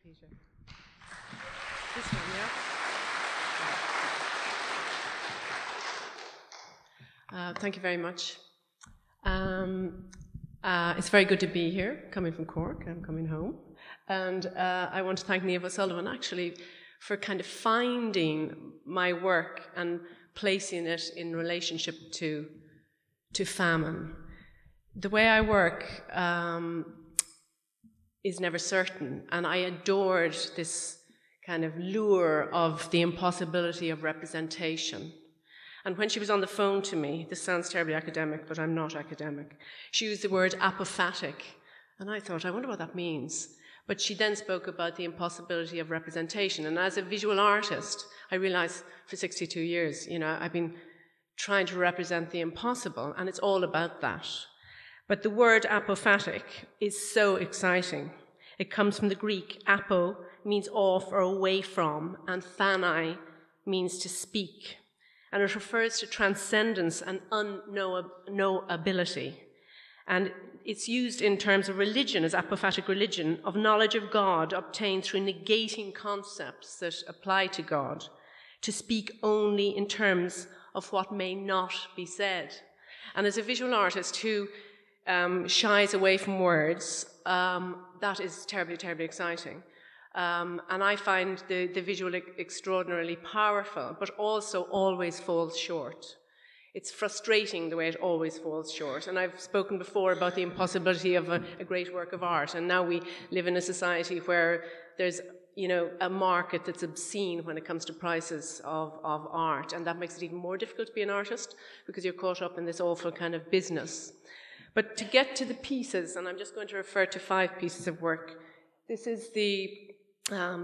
Peter. This one, yeah? Thank you very much. It's very good to be here, coming from Cork. I'm coming home. And I want to thank Niamh O'Sullivan, actually, for kind of finding my work and placing it in relationship to famine. The way I work is never certain, and I adored this kind of lure of the impossibility of representation. And when she was on the phone to me, this sounds terribly academic, but I'm not academic, she used the word apophatic, and I thought, I wonder what that means. But she then spoke about the impossibility of representation, and as a visual artist, I realized for 62 years, I've been trying to represent the impossible, and it's all about that. But the word apophatic is so exciting. It comes from the Greek. Apo means off or away from, and phanai means to speak. And it refers to transcendence and unknowability. And it's used in terms of religion, as apophatic religion, of knowledge of God obtained through negating concepts that apply to God, to speak only in terms of what may not be said. And as a visual artist who shies away from words, that is terribly, terribly exciting. And I find the visual extraordinarily powerful, but also always falls short. It's frustrating the way it always falls short. And I've spoken before about the impossibility of a great work of art, and now we live in a society where there's a market that's obscene when it comes to prices of art, and that makes it even more difficult to be an artist because you're caught up in this awful kind of business. But to get to the pieces, and I'm just going to refer to 5 pieces of work. This is the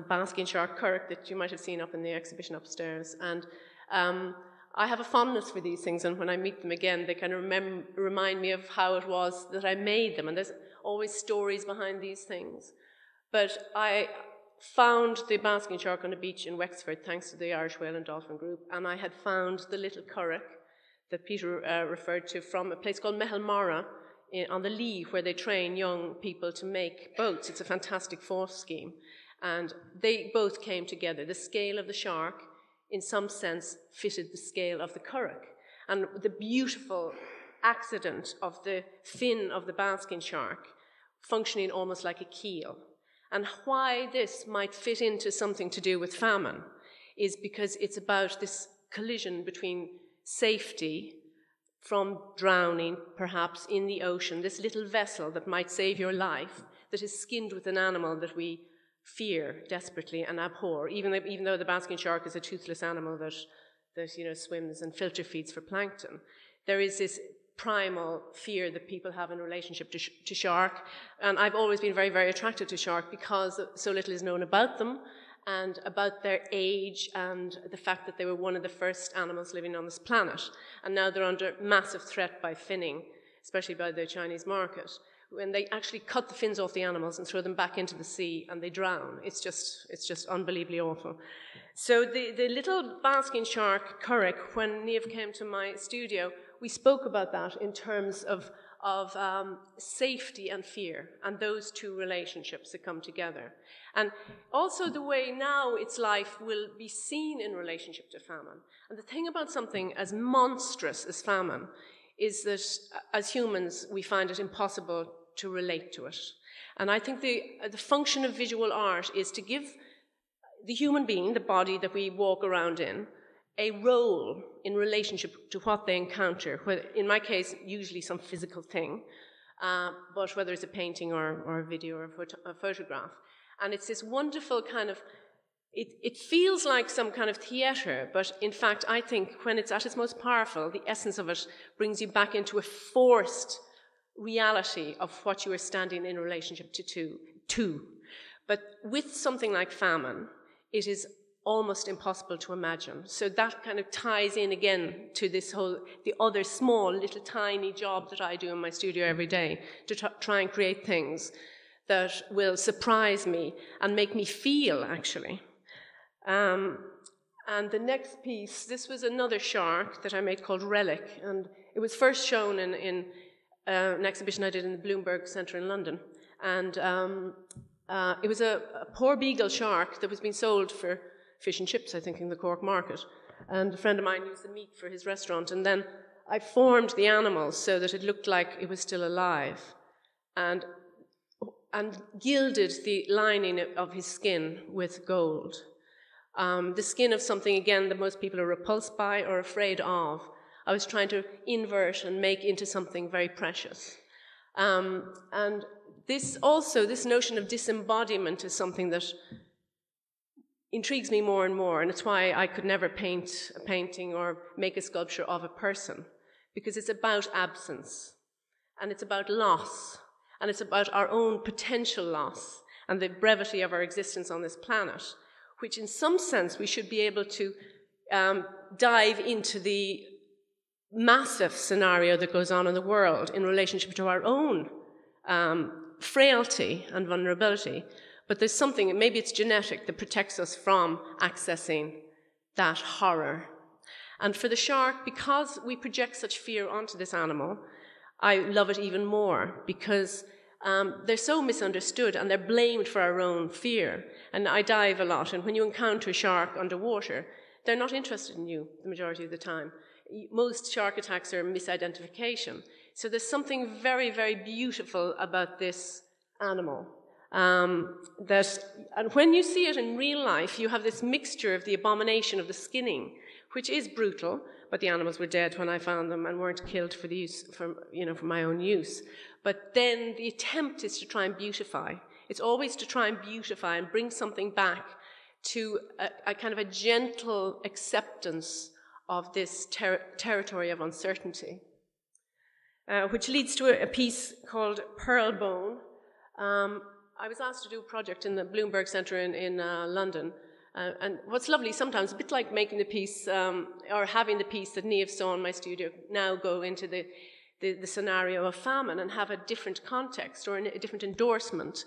basking shark currach that you might have seen up in the exhibition upstairs. And I have a fondness for these things, and when I meet them again, they kind of remind me of how it was that I made them. And there's always stories behind these things. But I found the basking shark on a beach in Wexford, thanks to the Irish Whale and Dolphin Group, and I had found the little currach that Peter referred to from a place called Mehalmara on the Lee, where they train young people to make boats. It's a fantastic force scheme. And they both came together. The scale of the shark, in some sense, fitted the scale of the currach. And the beautiful accident of the fin of the basking shark functioning almost like a keel. And why this might fit into something to do with famine is because it's about this collision between safety from drowning, perhaps, in the ocean, this little vessel that might save your life, that is skinned with an animal that we fear desperately and abhor, even though the basking shark is a toothless animal that swims and filter feeds for plankton. There is this primal fear that people have in relationship to shark, and I've always been very, very attracted to shark because so little is known about them and about their age and the fact that they were one of the first animals living on this planet, and now they're under massive threat by finning, especially by the Chinese market. When they actually cut the fins off the animals and throw them back into the sea and they drown. It's just unbelievably awful. So the little basking shark currach, when Niamh came to my studio, we spoke about that in terms of safety and fear and those two relationships that come together. And also the way now its life will be seen in relationship to famine. And the thing about something as monstrous as famine is that as humans we find it impossible to relate to it. And I think the function of visual art is to give the human being, the body that we walk around in, a role in relationship to what they encounter. In my case, usually some physical thing, but whether it's a painting or a video or a photograph. And it's this wonderful kind of, it feels like some kind of theatre, but in fact, I think when it's at its most powerful, the essence of it brings you back into a forced reality of what you are standing in relationship to. But with something like famine, it is almost impossible to imagine. So that kind of ties in again to the other small, little tiny job that I do in my studio every day, to try and create things that will surprise me and make me feel, actually. And the next piece, this was another shark that I made called Relic, and it was first shown in an exhibition I did in the Bloomberg Centre in London. And It was a poor beagle shark that was being sold for fish and chips, I think, in the Cork market. And a friend of mine used the meat for his restaurant. And then I formed the animal so that it looked like it was still alive, and gilded the lining of his skin with gold. The skin of something, again, that most people are repulsed by or afraid of. I was trying to invert and make into something very precious. And this notion of disembodiment is something that intrigues me more and more, and it's why I could never paint a painting or make a sculpture of a person, because it's about absence, and it's about loss, and it's about our own potential loss and the brevity of our existence on this planet, which in some sense we should be able to dive into the massive scenario that goes on in the world in relationship to our own frailty and vulnerability. But there's something, maybe it's genetic, that protects us from accessing that horror. And for the shark, because we project such fear onto this animal, I love it even more, because they're so misunderstood and they're blamed for our own fear. And I dive a lot, and when you encounter a shark underwater, they're not interested in you the majority of the time. Most shark attacks are misidentification. So there's something very, very beautiful about this animal. And when you see it in real life, you have this mixture of the abomination of the skinning, which is brutal, but the animals were dead when I found them and weren't killed for my own use. But then the attempt is to try and beautify. It's always to try and beautify and bring something back to a kind of a gentle acceptance of this territory of uncertainty, which leads to a piece called Pearl Bone. I was asked to do a project in the Bloomberg Centre in London. And what's lovely sometimes, a bit like making the piece or having the piece that Niamh saw in my studio now go into the scenario of famine and have a different context or a different endorsement.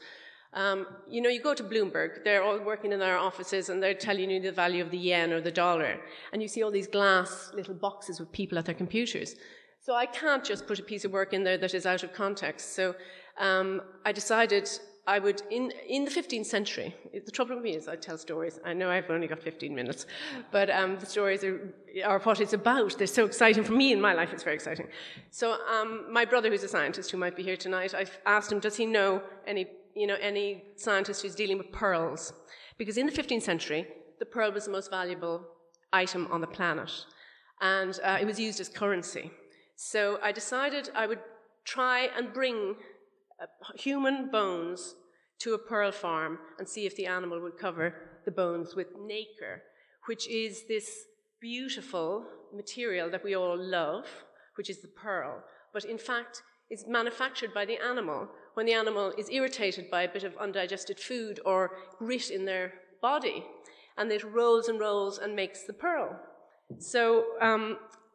You go to Bloomberg, they're all working in their offices and they're telling you the value of the yen or the dollar. And you see all these glass little boxes with people at their computers. So I can't just put a piece of work in there that is out of context. So I decided I would, in the 15th century, the trouble with me is I tell stories. I know I've only got 15 minutes, but the stories are what it's about. They're so exciting. For me in my life, it's very exciting. So my brother, who's a scientist, who might be here tonight, I've asked him, does he know any scientist who's dealing with pearls? Because in the 15th century, the pearl was the most valuable item on the planet, and it was used as currency. So I decided I would try and bring human bones to a pearl farm and see if the animal would cover the bones with nacre, which is this beautiful material that we all love, which is the pearl, but in fact is manufactured by the animal when the animal is irritated by a bit of undigested food or grit in their body, and it rolls and rolls and makes the pearl. So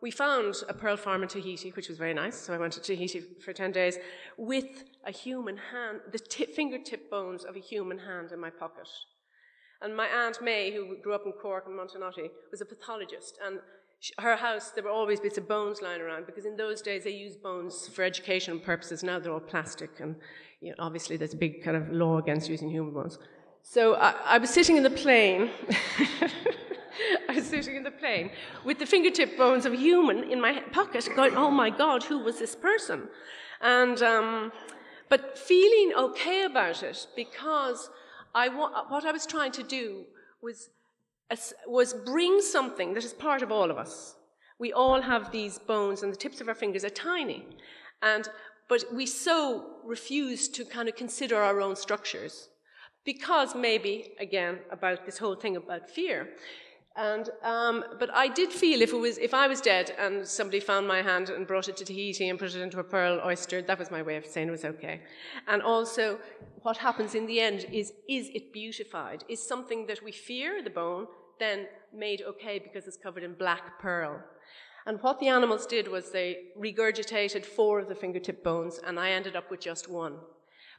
we found a pearl farm in Tahiti, which was very nice. So I went to Tahiti for 10 days with a human hand, the fingertip bones of a human hand in my pocket. And my Aunt May, who grew up in Cork and Montenotte, was a pathologist. And her house, there were always bits of bones lying around, because in those days they used bones for educational purposes. Now they're all plastic. And obviously there's a big kind of law against using human bones. So I was sitting in the plane. I was sitting in the plane with the fingertip bones of a human in my pocket, going, oh my God, who was this person? And but feeling okay about it, because what I was trying to do was bring something that is part of all of us. We all have these bones, and the tips of our fingers are tiny, but we so refuse to kind of consider our own structures, because maybe, again, about this whole thing about fear. And but I did feel if I was dead and somebody found my hand and brought it to Tahiti and put it into a pearl oyster, that was my way of saying it was okay. And also, what happens in the end is it beautified? Is something that we fear, the bone, then made okay because it's covered in black pearl? And what the animals did was they regurgitated 4 of the fingertip bones, and I ended up with just 1.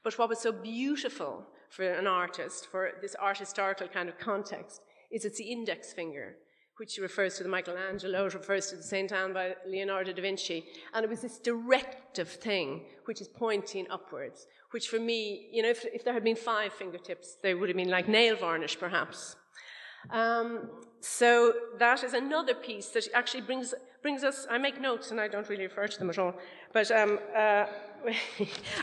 But what was so beautiful for an artist, for this art historical kind of context, is it's the index finger, which refers to the Michelangelo, it refers to the St. Anne by Leonardo da Vinci. And it was this directive thing, which is pointing upwards, which for me, you know, if there had been 5 fingertips, they would have been like nail varnish, perhaps. So that is another piece that actually brings us, I make notes and I don't really refer to them at all, but I'm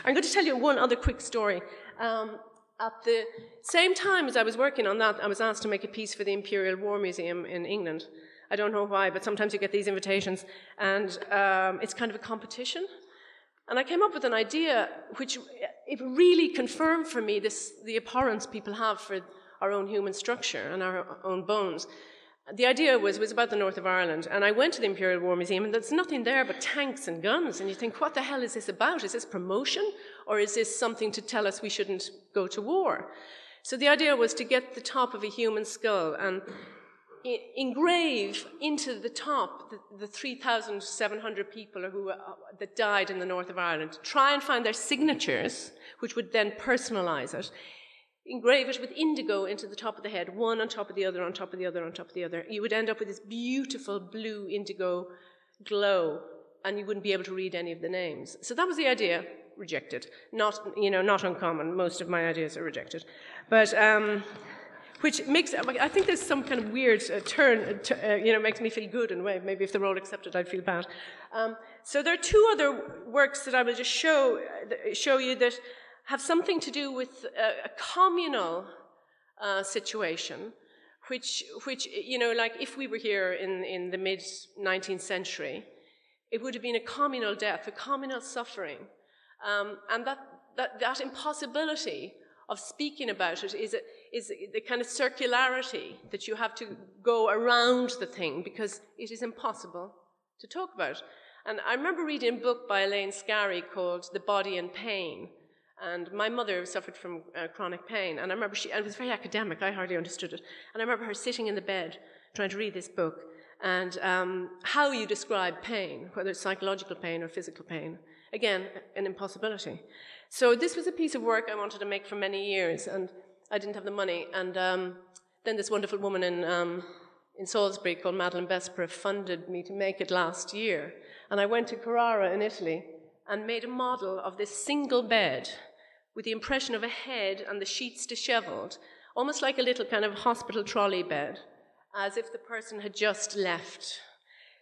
going to tell you one other quick story. At the same time as I was working on that, I was asked to make a piece for the Imperial War Museum in England. I don't know why, but sometimes you get these invitations, and it's kind of a competition. And I came up with an idea which it really confirmed for me the abhorrence people have for our own human structure and our own bones. The idea was about the north of Ireland, and I went to the Imperial War Museum, and there's nothing there but tanks and guns, and you think, what the hell is this about? Is this promotion, or is this something to tell us we shouldn't go to war? So the idea was to get the top of a human skull and engrave into the top the 3,700 people that died in the north of Ireland, try and find their signatures, which would then personalise it, engrave it with indigo into the top of the head, one on top of the other, on top of the other, on top of the other. You would end up with this beautiful blue indigo glow, and you wouldn't be able to read any of the names. So that was the idea. Rejected. Not uncommon. Most of my ideas are rejected. But, which makes, I think there's some kind of weird makes me feel good in a way. Maybe if they're all accepted, I'd feel bad. So there are 2 other works that I will just show you that have something to do with a communal situation, which like if we were here in the mid-19th century, it would have been a communal death, a communal suffering, and that impossibility of speaking about it is the kind of circularity that you have to go around the thing because it is impossible to talk about. And I remember reading a book by Elaine Scarry called The Body and Pain. And my mother suffered from chronic pain, and I remember it was very academic, I hardly understood it, and I remember her sitting in the bed trying to read this book, and how you describe pain, whether it's psychological pain or physical pain, again, an impossibility. So this was a piece of work I wanted to make for many years, and I didn't have the money, and then this wonderful woman in Salisbury called Madeline Bespera funded me to make it last year, and I went to Carrara in Italy and made a model of this single bed with the impression of a head and the sheets dishevelled, almost like a little kind of hospital trolley bed, as if the person had just left.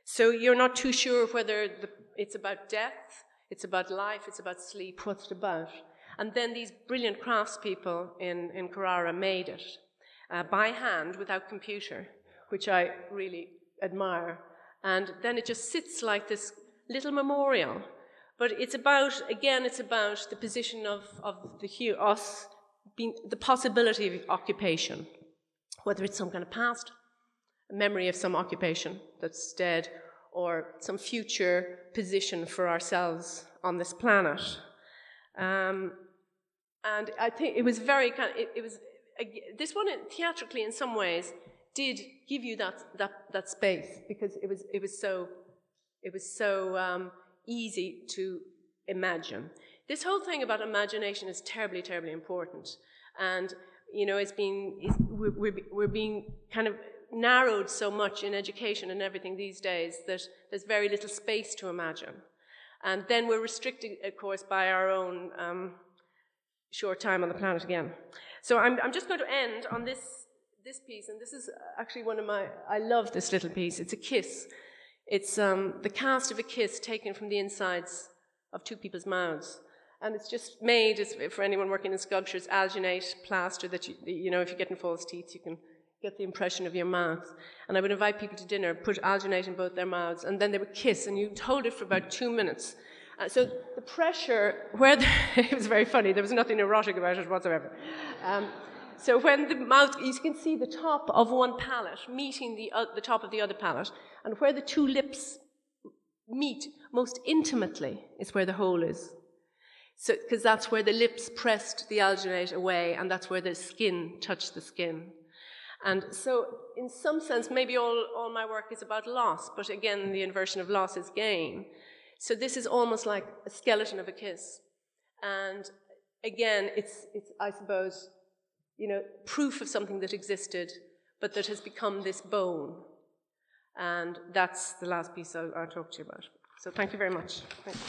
So you're not too sure whether it's about death, it's about life, it's about sleep, what's it about. And then these brilliant craftspeople in Carrara made it by hand without computer, which I really admire. And then it just sits like this little memorial. But it's about the position of us, being the possibility of occupation, whether it's some kind of past, a memory of some occupation that's dead, or some future position for ourselves on this planet. And I think it was very this one theatrically in some ways did give you that space because it was so easy to imagine. This whole thing about imagination is terribly, terribly important, and we're being kind of narrowed so much in education and everything these days that there's very little space to imagine, and then we're restricted, of course, by our own short time on the planet again. So I'm just going to end on this piece, and this is actually I love this little piece. It's a kiss. It's the cast of a kiss taken from the insides of 2 people's mouths. And it's just made, for anyone working in sculpture, it's alginate plaster that, if you get in false teeth, you can get the impression of your mouth. And I would invite people to dinner, put alginate in both their mouths, and then they would kiss, and you'd hold it for about 2 minutes. So the pressure, it was very funny, there was nothing erotic about it whatsoever. So when the mouth, you can see the top of one palate meeting the top of the other palate, and where the 2 lips meet most intimately is where the hole is. So, because that's where the lips pressed the alginate away, and that's where the skin touched the skin. And so, in some sense, maybe all my work is about loss, but again, the inversion of loss is gain. So this is almost like a skeleton of a kiss. And again, it's I suppose, proof of something that existed, but that has become this bone. And that's the last piece I'll talk to you about. So thank you very much. Thank you.